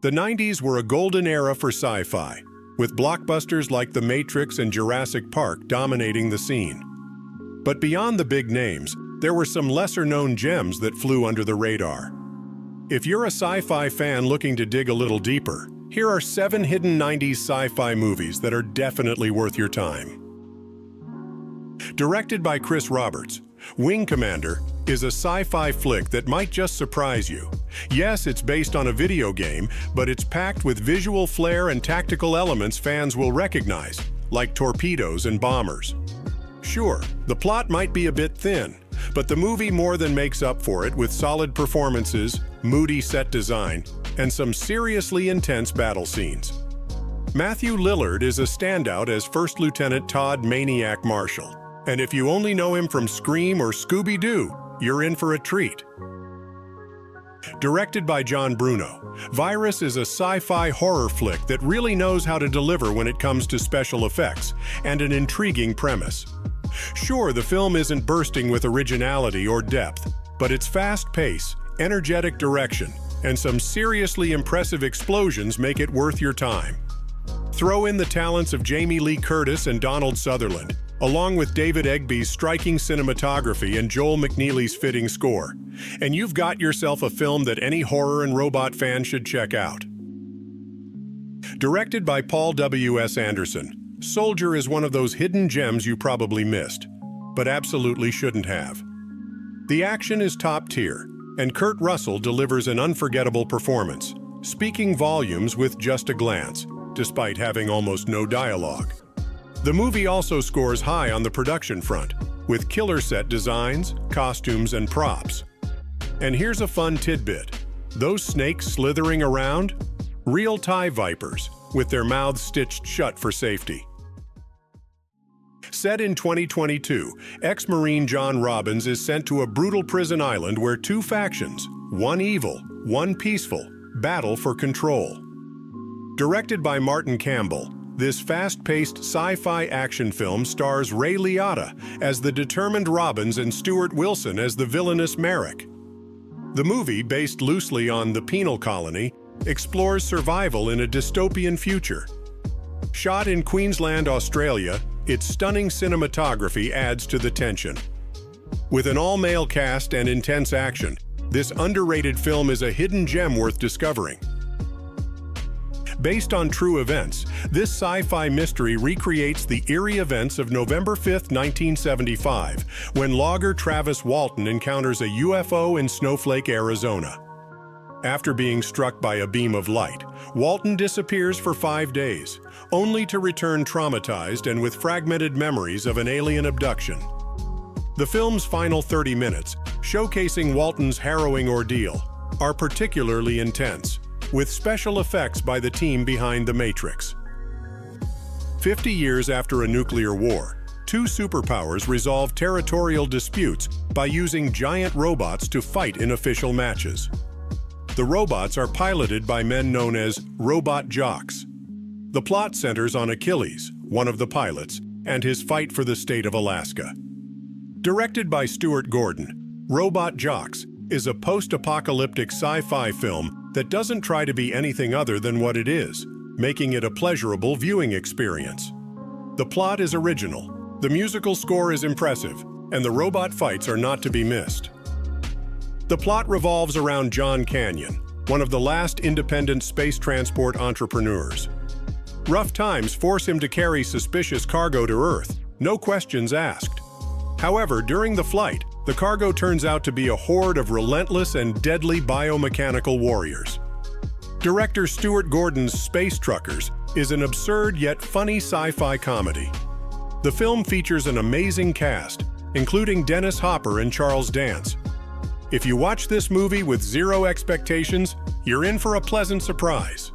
The 90s were a golden era for sci-fi, with blockbusters like The Matrix and Jurassic Park dominating the scene. But beyond the big names, there were some lesser-known gems that flew under the radar. If you're a sci-fi fan looking to dig a little deeper, here are 7 hidden 90s sci-fi movies that are definitely worth your time. Directed by Chris Roberts, Wing Commander is a sci-fi flick that might just surprise you. Yes, it's based on a video game, but it's packed with visual flair and tactical elements fans will recognize, like torpedoes and bombers. Sure, the plot might be a bit thin, but the movie more than makes up for it with solid performances, moody set design, and some seriously intense battle scenes. Matthew Lillard is a standout as First Lieutenant Todd Maniac Marshall, and if you only know him from Scream or Scooby-Doo, you're in for a treat. Directed by John Bruno, Virus is a sci-fi horror flick that really knows how to deliver when it comes to special effects and an intriguing premise. Sure, the film isn't bursting with originality or depth, but its fast pace, energetic direction, and some seriously impressive explosions make it worth your time. Throw in the talents of Jamie Lee Curtis and Donald Sutherland, along with David Egby's striking cinematography and Joel McNeely's fitting score, and you've got yourself a film that any horror and robot fan should check out. Directed by Paul W.S. Anderson, Soldier is one of those hidden gems you probably missed, but absolutely shouldn't have. The action is top tier, and Kurt Russell delivers an unforgettable performance, speaking volumes with just a glance, despite having almost no dialogue. The movie also scores high on the production front, with killer set designs, costumes, and props. And here's a fun tidbit. Those snakes slithering around? Real tie vipers, with their mouths stitched shut for safety. Set in 2022, ex-Marine John Robbins is sent to a brutal prison island where 2 factions, one evil, one peaceful, battle for control. Directed by Martin Campbell, this fast-paced sci-fi action film stars Ray Liotta as the determined Robbins and Stuart Wilson as the villainous Merrick. The movie, based loosely on The Penal Colony, explores survival in a dystopian future. Shot in Queensland, Australia, its stunning cinematography adds to the tension. With an all-male cast and intense action, this underrated film is a hidden gem worth discovering. Based on true events, this sci-fi mystery recreates the eerie events of November 5, 1975, when logger Travis Walton encounters a UFO in Snowflake, Arizona. After being struck by a beam of light, Walton disappears for 5 days, only to return traumatized and with fragmented memories of an alien abduction. The film's final 30 minutes, showcasing Walton's harrowing ordeal, are particularly intense, with special effects by the team behind The Matrix. 50 years after a nuclear war, 2 superpowers resolve territorial disputes by using giant robots to fight in official matches. The robots are piloted by men known as robot jocks. The plot centers on Achilles, one of the pilots, and his fight for the state of Alaska. Directed by Stuart Gordon, Robot Jocks is a post-apocalyptic sci-fi film that doesn't try to be anything other than what it is, making it a pleasurable viewing experience. The plot is original, the musical score is impressive, and the robot fights are not to be missed. The plot revolves around John Canyon, one of the last independent space transport entrepreneurs. Rough times force him to carry suspicious cargo to Earth, no questions asked. However, during the flight, the cargo turns out to be a horde of relentless and deadly biomechanical warriors. Director Stuart Gordon's Space Truckers is an absurd yet funny sci-fi comedy. The film features an amazing cast, including Dennis Hopper and Charles Dance. If you watch this movie with zero expectations, you're in for a pleasant surprise.